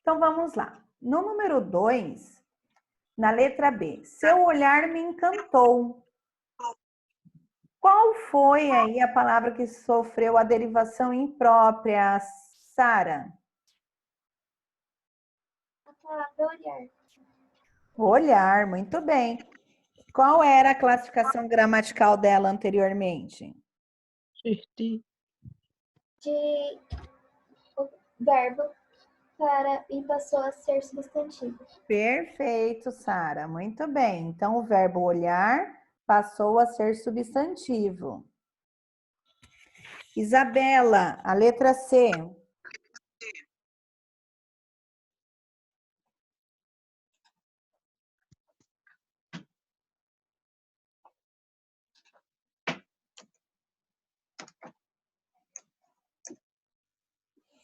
Então, vamos lá. No número 2, na letra B, seu olhar me encantou. Qual foi aí a palavra que sofreu a derivação imprópria, Sara? A palavra olhar. Olhar, muito bem. Qual era a classificação gramatical dela anteriormente? Acertei. De verbo e passou a ser substantivo. Perfeito, Sara. Muito bem. Então, o verbo olhar passou a ser substantivo. Isabela, a letra C.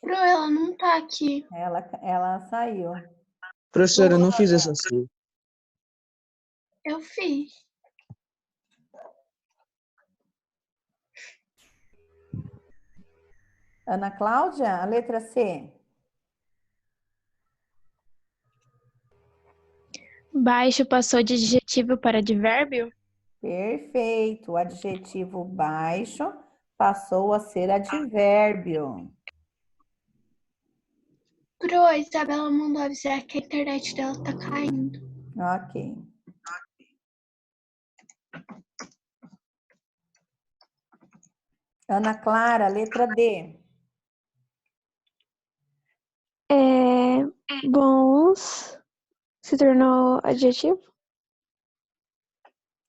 Pro, ela não tá aqui. Ela saiu. Professora, eu não fiz essa C. Eu fiz. Ana Cláudia, a letra C. Baixo passou de adjetivo para advérbio? Perfeito. O adjetivo baixo passou a ser advérbio. Pro, a Isabela mandou avisar que a internet dela tá caindo. Ok. Ana Clara, letra D. Bons se tornou adjetivo?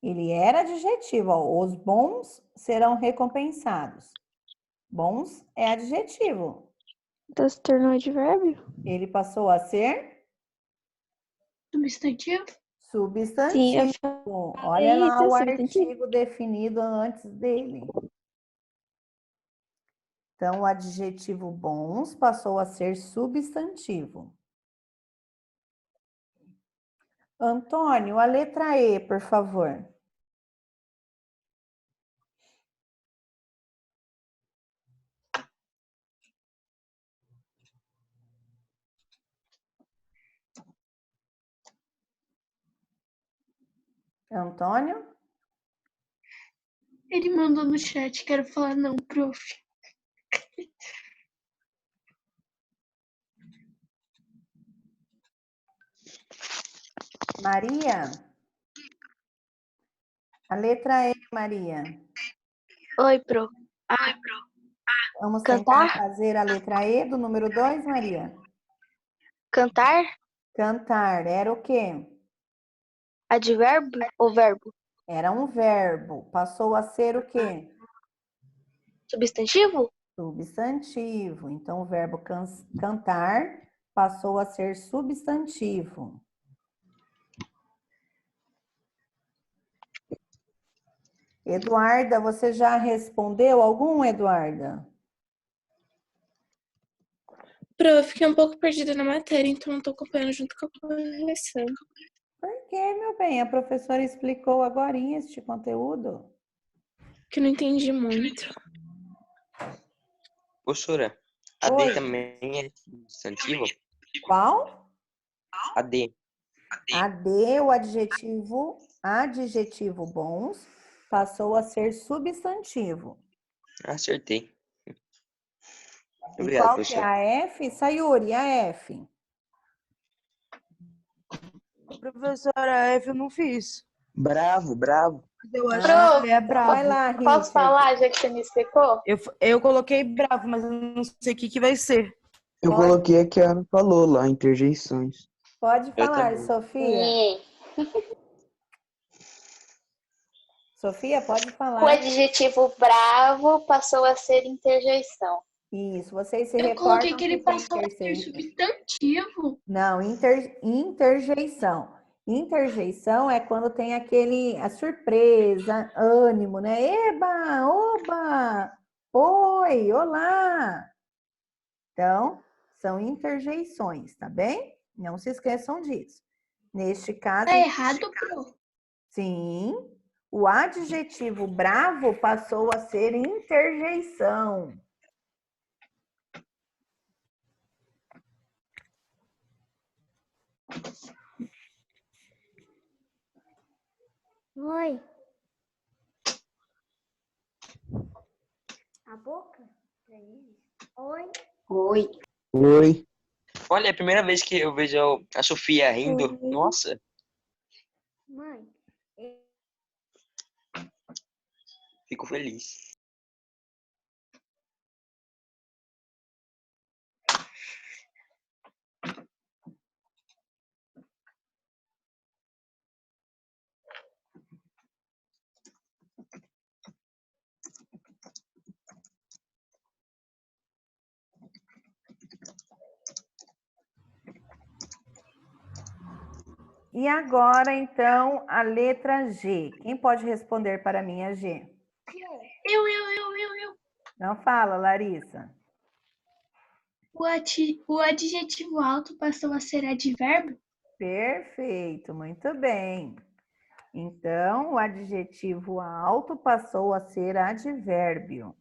Ele era adjetivo. Ó. Os bons serão recompensados. Bons é adjetivo. Então se tornou advérbio? Ele passou a ser Substantivo? substantivo. Sim, eu Olha lá isso, o substantivo. artigo definido antes dele. Então, o adjetivo bons passou a ser substantivo. Antônio, a letra E, por favor. Antônio? Ele mandou no chat, quero falar não, prof. Maria? A letra E, Maria. Oi, pro. Vamos Cantar? tentar fazer a letra E do número 2, Maria? Cantar? Cantar. Era o quê? Advérbio ou verbo? Era um verbo. Passou a ser o quê? Substantivo? Substantivo. Então, o verbo cantar passou a ser substantivo. Eduarda, você já respondeu algum, Eduarda? Pro, eu fiquei um pouco perdida na matéria, então não tô acompanhando junto com a correção. Por quê, meu bem? A professora explicou agorinha este conteúdo. Que eu não entendi muito. Professora, a Oi. D também é substantivo? Qual? A D. A D, o adjetivo bons, passou a ser substantivo. Acertei. E Obrigado, qual que é professora. a F? Sayuri, a F. Professora, F eu não fiz. Bravo, bravo. Eu acho Pro, que é Então bravo. vai lá, Posso Richard. falar, já que você me explicou? Eu coloquei bravo, mas eu não sei o que vai ser. Eu Pode. coloquei a que a Ana falou lá, interjeições. Pode Eu falar, também. Sofia. Sofia, pode O falar. adjetivo bravo passou a ser interjeição. Isso, vocês se Eu coloquei recordam que ele que tem passou a ser terceiro. substantivo. Não, interjeição. Interjeição é quando tem a surpresa, ânimo, né? Eba, oba, oi, olá. Então, são interjeições, tá bem? Não se esqueçam disso. Neste caso, Tá errado, Pro? sim, o adjetivo bravo passou a ser interjeição. Oi. A boca? Oi. Oi. Oi. Olha, é a primeira vez que eu vejo a Sofia rindo. Oi. Nossa, Mãe. fico feliz. E agora, então, a letra G. Quem pode responder para mim a G? Eu. Não fala, Larissa. O adjetivo alto passou a ser advérbio? Perfeito, muito bem. Então, o adjetivo alto passou a ser advérbio.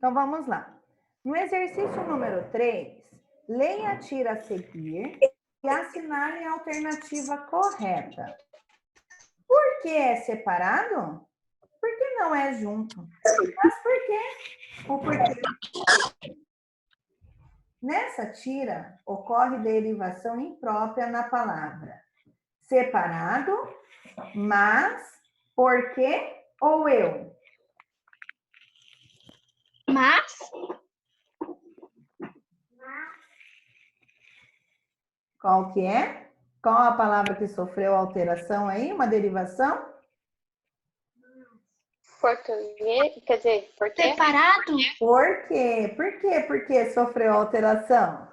Então, vamos lá. No exercício número 3, leia a tira a seguir e assinale a alternativa correta. Por que é separado? Por que não é junto? Mas por quê? O porquê? Nessa tira, ocorre derivação imprópria na palavra separado, mas, porque ou eu. Mas? Qual que é? Qual a palavra que sofreu alteração aí? Uma derivação? Português, quer dizer, por quê? Separado? Por quê? Por quê? Por que sofreu alteração?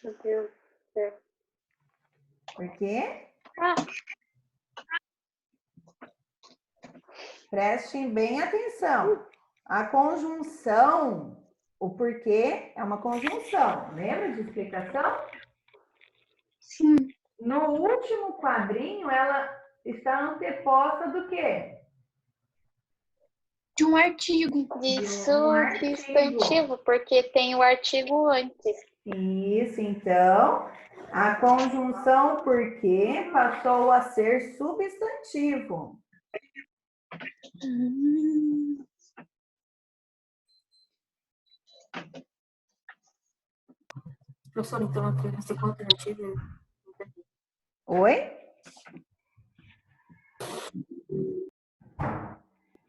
Meu Deus do céu. Por quê? Ah, Prestem bem atenção. A conjunção, o porquê é uma conjunção. Lembra de explicação? Sim. No último quadrinho, ela está anteposta do quê? De um artigo. de um artigo. substantivo, porque tem o artigo antes. Isso, então, a conjunção porque passou a ser substantivo. Professor, então a segunda alternativa Oi?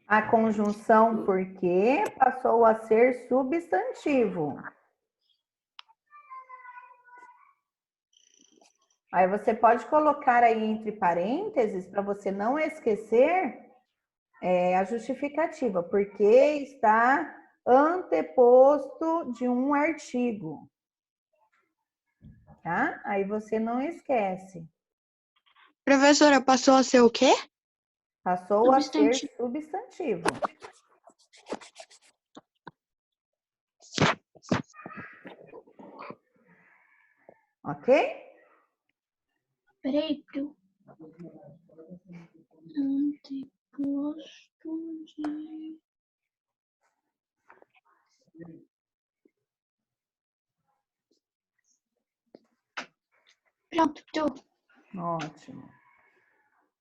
A conjunção porque passou a ser substantivo. Aí você pode colocar aí entre parênteses para você não esquecer a justificativa, porque está anteposto de um artigo. Tá? Aí você não esquece. Professora, passou a ser o quê? Passou a ser substantivo. Ok? Peraí, anteposto de... Pronto, tô. Ótimo.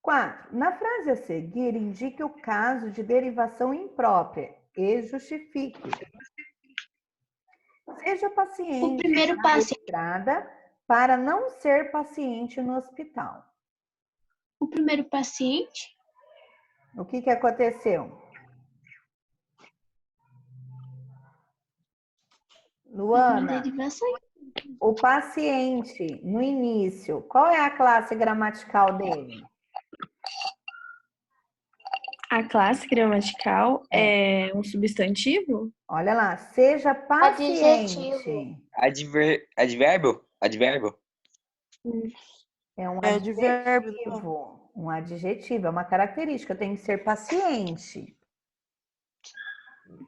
4. Na frase a seguir, indique o caso de derivação imprópria e justifique. Seja paciente O primeiro na paciente. estrada para não ser paciente no hospital. O primeiro paciente? O que que aconteceu? Luana, Derivação. o paciente, no início, qual é a classe gramatical dele? A classe gramatical é um substantivo? Olha lá, seja paciente. Adjetivo. Advérbio? Advérbio? É um É advérbio. adjetivo. Um adjetivo, é uma característica, tem que ser paciente.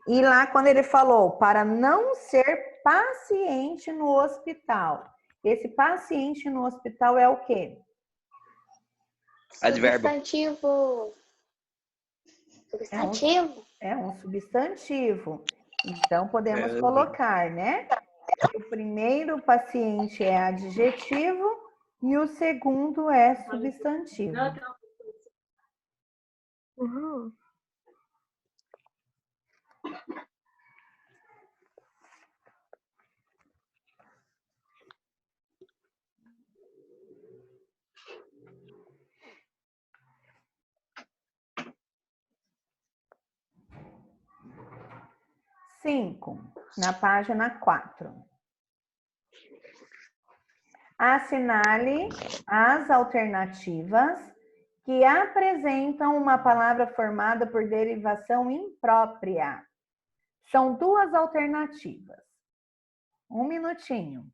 E lá, quando ele falou para não ser paciente no hospital, esse paciente no hospital é o quê? Advérbio. Substantivo. Substantivo? É um substantivo. Então, podemos colocar, né? O primeiro paciente é adjetivo e o segundo é substantivo. Uhum. Cinco, na página 4. Assinale as alternativas que apresentam uma palavra formada por derivação imprópria. São duas alternativas. Um minutinho.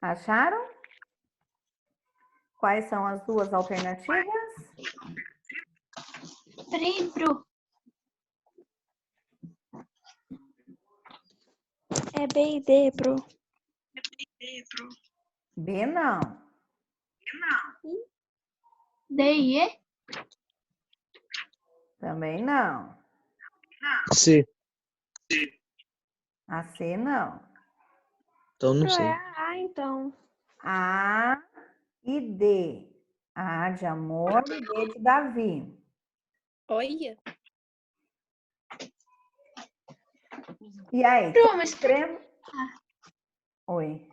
Acharam? Quais são as duas alternativas? Peraí, Bru. É B e D, Pro. B não. D e E? Também não. C. A C não. Então não Pro sei. é a A, então. A e D. A de amor e D de Davi. Olha. E aí? Bru, mas Escreva. Oi.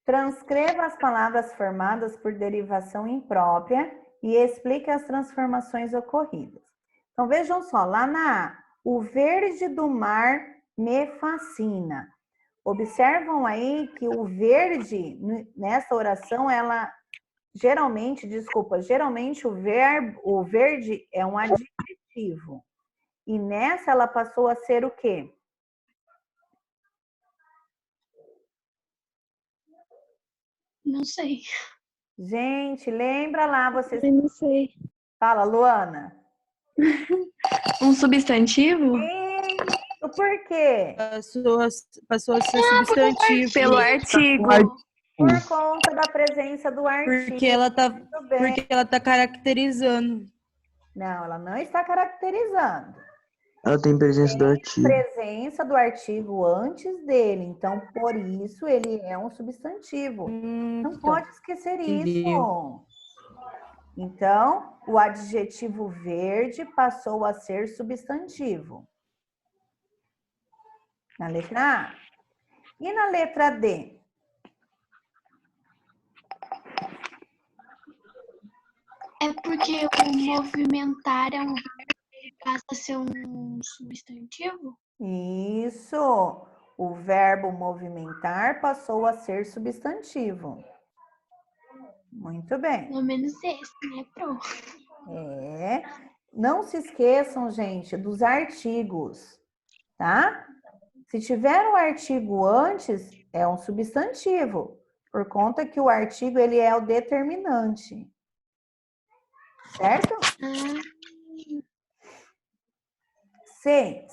Transcreva as palavras formadas por derivação imprópria e explique as transformações ocorridas. Então, vejam só, lá na A, o verde do mar me fascina. Observam aí que o verde, nessa oração, ela geralmente o verde é um adjetivo. E nessa ela passou a ser o quê? não sei. Gente, lembra lá, vocês... Eu não sei. Fala, Luana. Um substantivo? Por quê? Passou a ser substantivo. Pelo artigo. Por conta da presença do artigo. Porque ela tá caracterizando. Não, ela não está caracterizando. Ela tem presença do artigo. Presença do artigo antes dele. Então, por isso, ele é um substantivo. Não pode esquecer entendi. isso. Então, o adjetivo verde passou a ser substantivo. Na letra A. E na letra D? É porque o movimentar é um verbo que passa a ser um substantivo? Isso. O verbo movimentar passou a ser substantivo. Muito bem. Pelo menos esse, né, Pro? Não se esqueçam, gente, dos artigos, tá? Se tiver um artigo antes, é um substantivo, por conta que o artigo ele é o determinante. Certo? 6.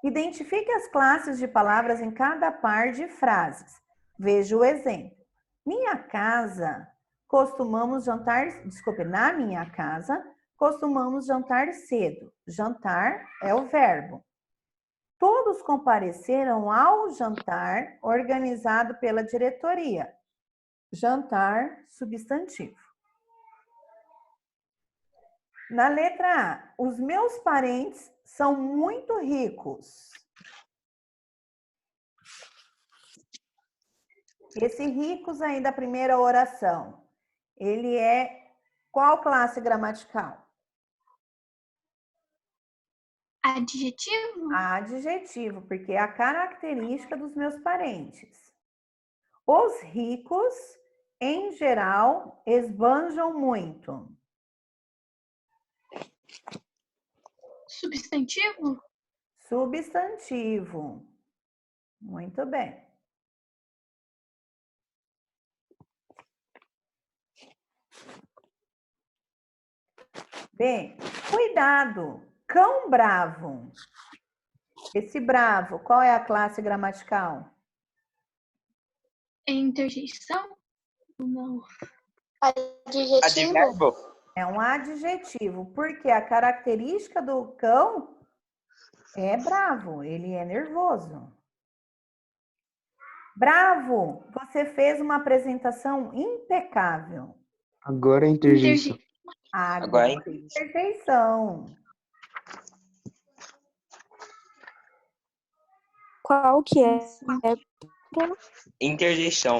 Identifique as classes de palavras em cada par de frases. Veja o exemplo. Minha casa, costumamos jantar... Desculpe, na minha casa, costumamos jantar cedo. Jantar é o verbo. Todos compareceram ao jantar organizado pela diretoria. Jantar, substantivo. Na letra A, os meus parentes são muito ricos. Esse ricos aí da primeira oração, ele é qual classe gramatical? Adjetivo? Adjetivo, porque é a característica dos meus parentes. Os ricos, em geral, esbanjam muito. Substantivo? Substantivo. Muito bem. Bem, cuidado. Cão bravo. Esse bravo, qual é a classe gramatical? É interjeição? Não. Adjetivo? Advérbio? É um adjetivo, porque a característica do cão é bravo, ele é nervoso. Bravo, você fez uma apresentação impecável. Agora é interjeição. Agora é Interjeição. Qual que é? interjeição.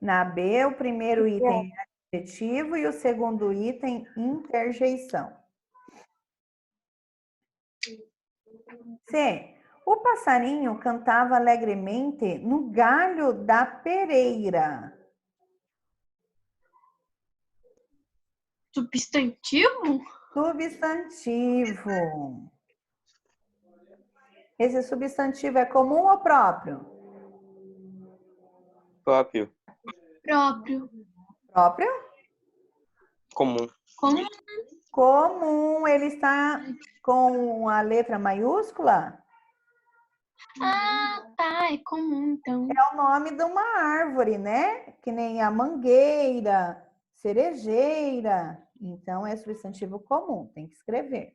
Na B, o primeiro item é adjetivo e o segundo item, interjeição. C. O passarinho cantava alegremente no galho da pereira. Substantivo? Substantivo. Esse substantivo é comum ou próprio? Próprio. Próprio. Próprio? Comum. Como? Comum, ele está com a letra maiúscula? Ah, tá. É comum, então. É o nome de uma árvore, né? Que nem a mangueira, cerejeira. Então, é substantivo comum, tem que escrever.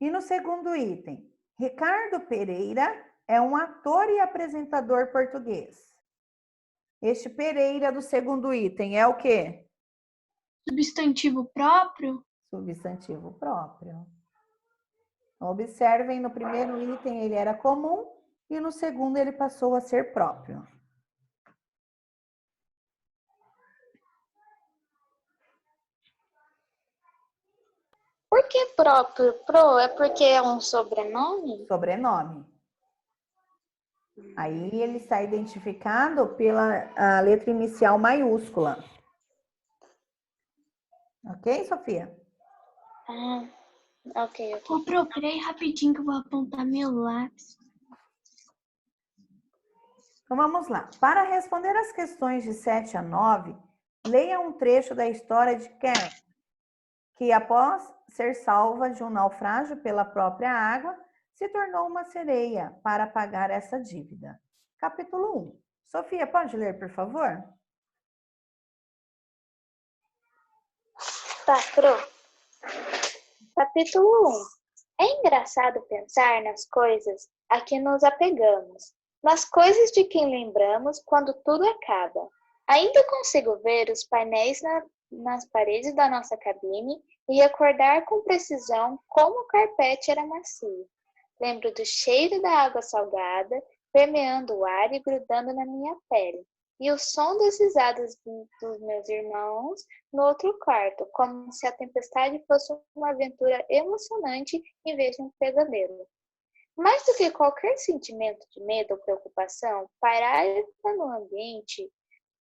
E no segundo item, Ricardo Pereira é um ator e apresentador português. Este Pereira do segundo item é o quê? Substantivo próprio? Substantivo próprio. Observem, no primeiro item ele era comum e no segundo ele passou a ser próprio. Por que próprio? Pro é porque é um sobrenome? Sobrenome. Aí ele está identificado pela a letra inicial maiúscula. Ok, Sofia? Ah, ok. Ô, Pro, peraí rapidinho que eu vou apontar meu lápis. Então vamos lá. Para responder as questões de 7 a 9, leia um trecho da história de Karen, que após ser salva de um naufrágio pela própria água, se tornou uma sereia para pagar essa dívida. Capítulo 1. Sofia, pode ler, por favor? Tá, Pro. Capítulo 1. É engraçado pensar nas coisas a que nos apegamos, nas coisas de quem lembramos quando tudo acaba. Ainda consigo ver os painéis nas paredes da nossa cabine e recordar com precisão como o carpete era macio. Lembro do cheiro da água salgada, permeando o ar e grudando na minha pele, e o som das risadas dos meus irmãos no outro quarto, como se a tempestade fosse uma aventura emocionante em vez de um pesadelo. Mais do que qualquer sentimento de medo ou preocupação, pairava no ambiente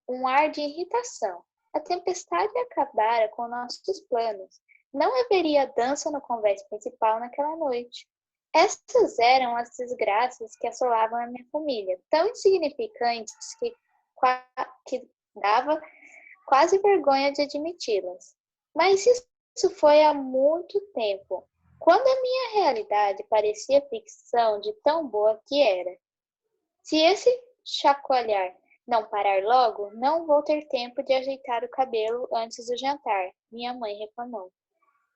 um ar de irritação. A tempestade acabara com nossos planos. Não haveria dança no convés principal naquela noite. Essas eram as desgraças que assolavam a minha família, tão insignificantes que dava quase vergonha de admiti-las. Mas isso foi há muito tempo, quando a minha realidade parecia ficção de tão boa que era. Se esse chacoalhar não parar logo, não vou ter tempo de ajeitar o cabelo antes do jantar, minha mãe reclamou.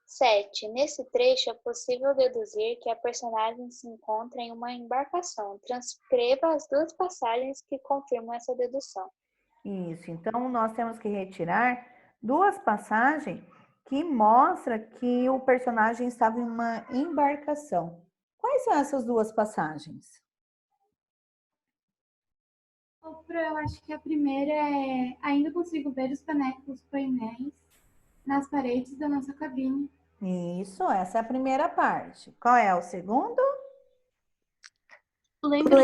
7. Nesse trecho é possível deduzir que a personagem se encontra em uma embarcação. Transcreva as duas passagens que confirmam essa dedução. Isso, então nós temos que retirar duas passagens que mostram que o personagem estava em uma embarcação. Quais são essas duas passagens? Eu acho que a primeira é: ainda consigo ver os painéis nas paredes da nossa cabine. Isso, essa é a primeira parte. Qual é o segundo? Lembro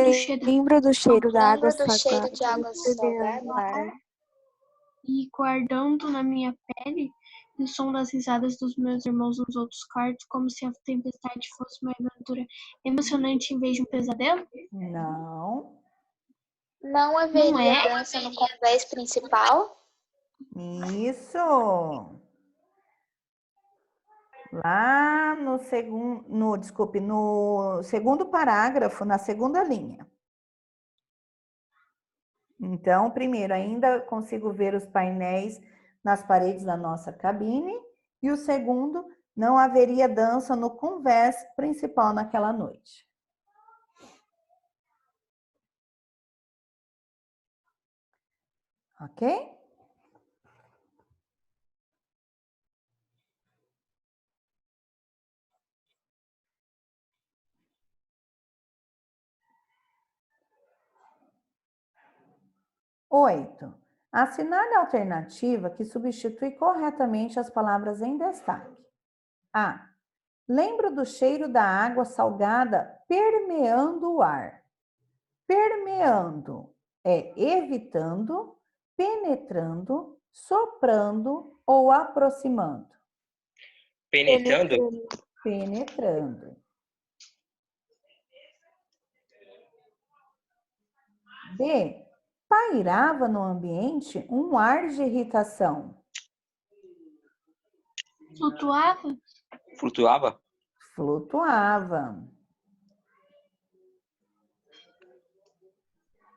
do cheiro da água Lembro do cheiro de água salgada e guardando na minha pele o som das risadas dos meus irmãos nos outros quartos, como se a tempestade fosse uma aventura emocionante em vez de um pesadelo? Não. Não haveria dança no convés principal? Isso. Lá no segundo parágrafo, na segunda linha. Então, primeiro, ainda consigo ver os painéis nas paredes da nossa cabine. E o segundo, não haveria dança no convés principal naquela noite. Ok? Oito. Assinale a alternativa que substitui corretamente as palavras em destaque. A. Lembro do cheiro da água salgada permeando o ar. Permeando é evitando, penetrando, soprando ou aproximando. Penetrando? Penetrando. B. Pairava no ambiente um ar de irritação. Flutuava? Flutuava? Flutuava.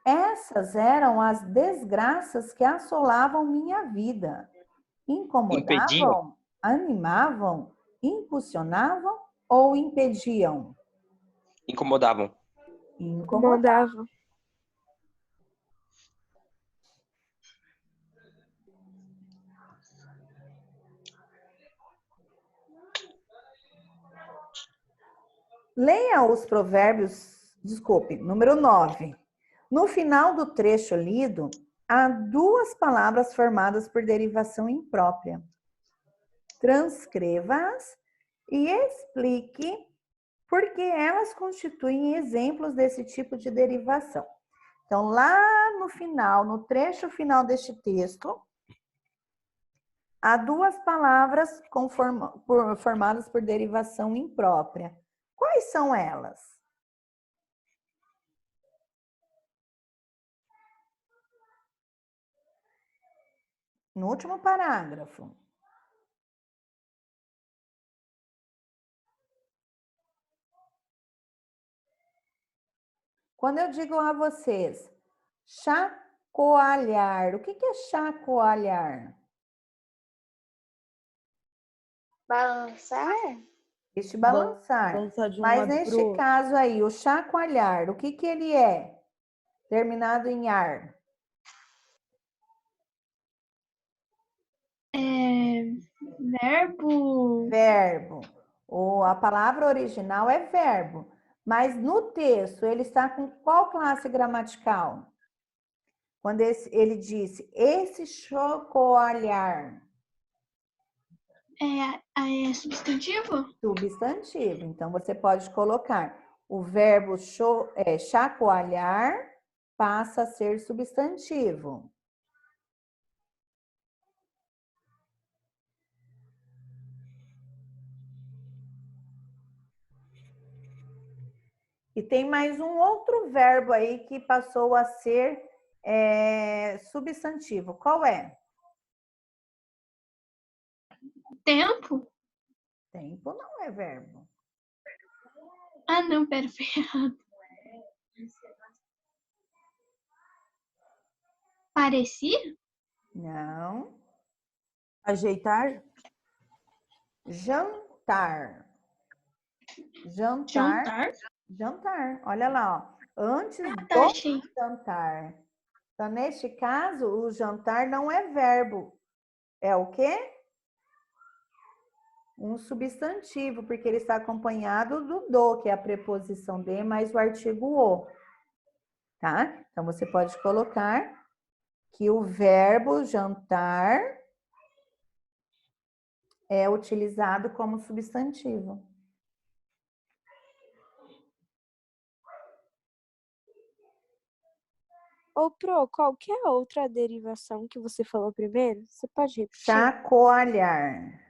Essas eram as desgraças que assolavam minha vida. Impediam? Incomodavam, animavam, impulsionavam ou impediam? Incomodavam. Incomodavam. Leia os provérbios, número 9. No final do trecho lido, há duas palavras formadas por derivação imprópria. Transcreva-as e explique por que elas constituem exemplos desse tipo de derivação. Então, lá no final, no trecho final deste texto, há duas palavras formadas por derivação imprópria. Quais são elas? No último parágrafo. Quando eu digo a vocês, chacoalhar, o que é chacoalhar? Balançar? Este balançar. Balançar de um Mas lado pro neste outro. caso aí, o chacoalhar, o que ele é? Terminado em ar. Verbo? Verbo. A palavra original é verbo. Mas no texto, ele está com qual classe gramatical? Quando ele disse, esse chacoalhar. É substantivo? Substantivo. Então, você pode colocar o verbo chacoalhar passa a ser substantivo. E tem mais um outro verbo aí que passou a ser substantivo. Qual é? Tempo? Tempo não é verbo. Ah, não, pera, foi errado. Parecer? Não. Ajeitar? Jantar. Jantar. Jantar? Jantar. Olha lá, ó. Antes Tá, do achei. jantar. Então, neste caso, o jantar não é verbo. É o quê? Um substantivo, porque ele está acompanhado do, que é a preposição de, mais o artigo o. Tá? Então, você pode colocar que o verbo jantar é utilizado como substantivo. Ô, Pro, qualquer outra derivação que você falou primeiro? Você pode repetir? Chacoalhar.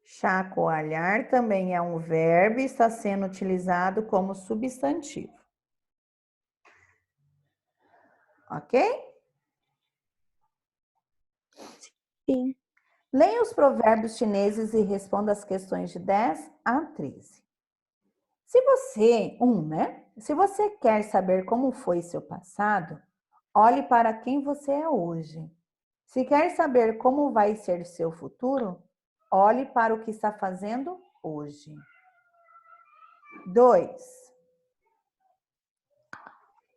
Chacoalhar também é um verbo e está sendo utilizado como substantivo. Ok? Sim. Leia os provérbios chineses e responda as questões de 10 a 13. Se você quer saber como foi seu passado, olhe para quem você é hoje. Se quer saber como vai ser seu futuro, olhe para o que está fazendo hoje. 2.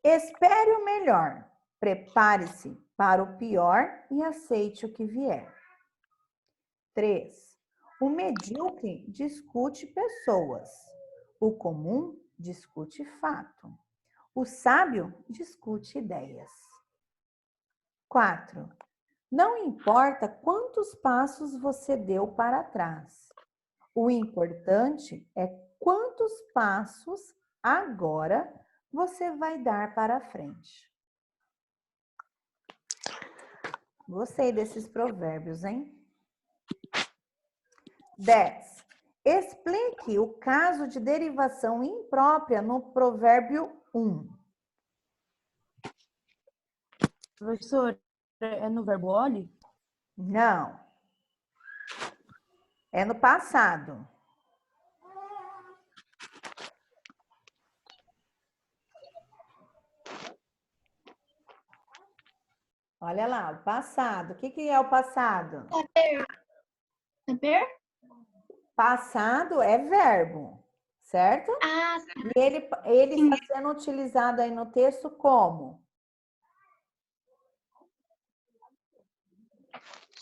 Espere o melhor. Prepare-se para o pior e aceite o que vier. 3. O medíocre discute pessoas. O comum discute fato. O sábio discute ideias. 4. Não importa quantos passos você deu para trás. O importante é quantos passos agora você vai dar para frente. Gostei desses provérbios, hein? 10. Explique o caso de derivação imprópria no provérbio 1. Professor, é no verbo olhe? Não. É no passado. Olha lá, o passado. O que é o passado? Saber? Passado é verbo, certo? Ah, E ele está sendo utilizado aí no texto como?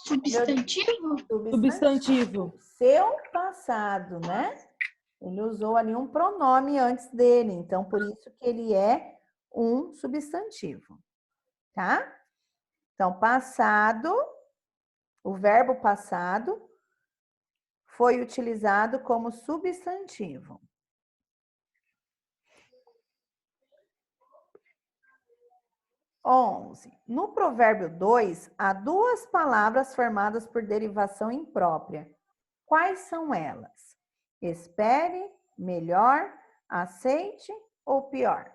substantivo? Substantivo. Seu passado, né? Ele usou ali um pronome antes dele, então por isso que ele é um substantivo, tá? Então, passado, o verbo passado foi utilizado como substantivo. 11. No provérbio 2, há duas palavras formadas por derivação imprópria. Quais são elas? Espere, melhor, aceite ou pior?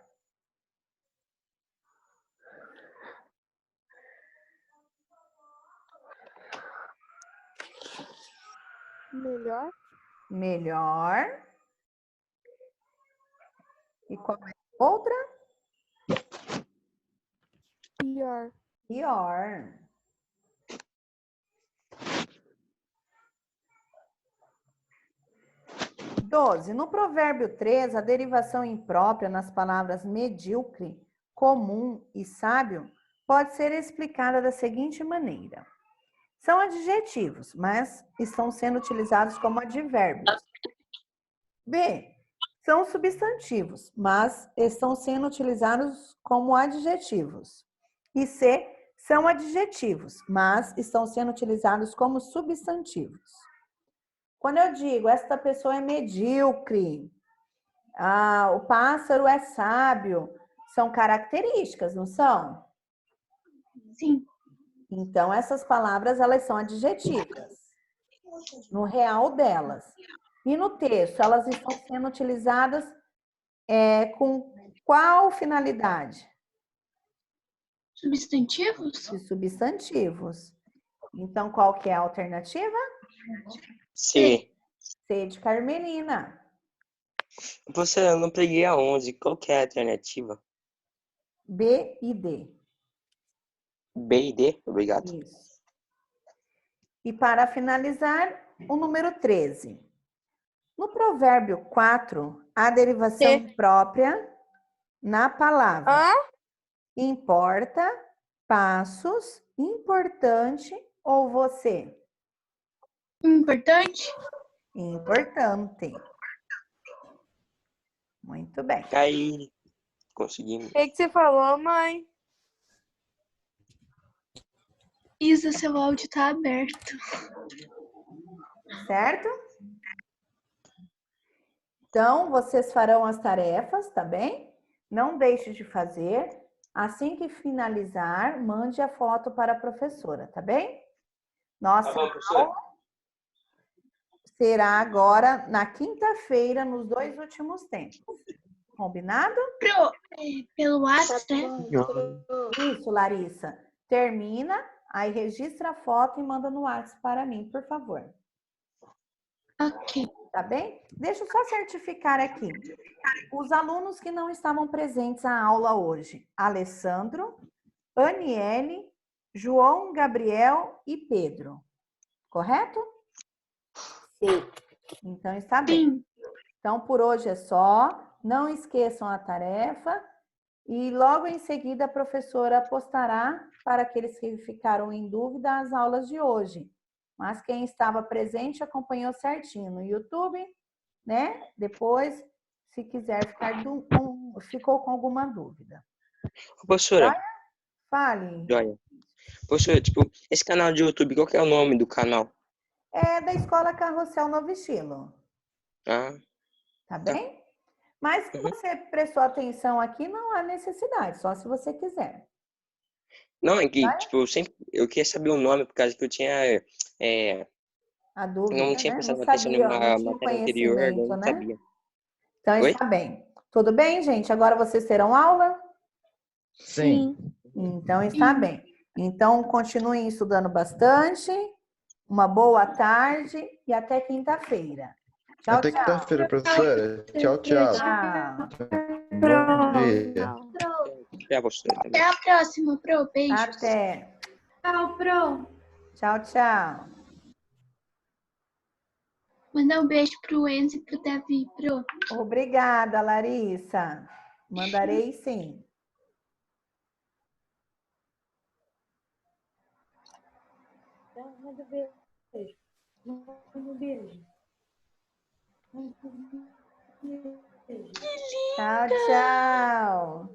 Melhor? Melhor. E qual é a outra? Pior. Pior. No provérbio 3, a derivação imprópria nas palavras medíocre, comum e sábio pode ser explicada da seguinte maneira. São adjetivos, mas estão sendo utilizados como advérbios. B. São substantivos, mas estão sendo utilizados como adjetivos. E C. São adjetivos, mas estão sendo utilizados como substantivos. Quando eu digo, esta pessoa é medíocre, o pássaro é sábio, são características, não são? Sim. Então, essas palavras, elas são adjetivas, no real delas. E no texto, elas estão sendo utilizadas com qual finalidade? Substantivos? De substantivos. Então, qual que é a alternativa? C. C de Carmelina. Professora, eu não peguei a 11. Qual que é a alternativa? B e D. B e D? Obrigado. Isso. E para finalizar, o número 13. No provérbio 4, há derivação própria na palavra. Importa, passos, importante ou você? Importante? Importante. Muito bem. Aí, conseguimos. O que você falou, mãe? Isa, seu áudio tá aberto. Certo? Então, vocês farão as tarefas, tá bem? Não deixe de fazer. Assim que finalizar, mande a foto para a professora, tá bem? Nossa aula será agora na quinta-feira, nos 2 últimos tempos. Combinado? Pelo WhatsApp, né? Isso, Larissa. Termina, aí registra a foto e manda no WhatsApp para mim, por favor. Ok. Tá bem? Deixa eu só certificar aqui. Os alunos que não estavam presentes à aula hoje: Alessandro, Aniele, João, Gabriel e Pedro. Correto? Sim. Então está bem. Então por hoje é só. Não esqueçam a tarefa e logo em seguida a professora postará para aqueles que ficaram em dúvida as aulas de hoje. Mas quem estava presente acompanhou certinho no YouTube, né? Depois, se quiser ficou com alguma dúvida. Professora, Fale. joia. Professora, tipo, esse canal de YouTube, qual que é o nome do canal? É da Escola Carrossel Novo Estilo. Ah, Tá bem? Mas se você prestou atenção aqui, não há necessidade, só se você quiser. não, é que, tipo, eu queria saber o nome, por causa que eu tinha, A dúvida, não tinha né? Não prestado atenção em sabia, não uma tinha matéria anterior, eu conhecimento, não né? sabia. Então Oi? está bem. Tudo bem, gente? Agora vocês terão aula? Sim. Então está bem. Então continuem estudando bastante. Uma boa tarde e até quinta-feira. Tchau, Até tchau. quinta-feira, professora. Tchau, tchau. Tchau. Bom dia. É, professora, também. Até a próxima, Pro. Beijos. Até. Tchau, Pro. Tchau, tchau. Mandar um beijo pro Enzo e pro Davi, Pro. Obrigada, Larissa. Mandarei sim. Manda beijo. Manda beijo. Tchau, tchau.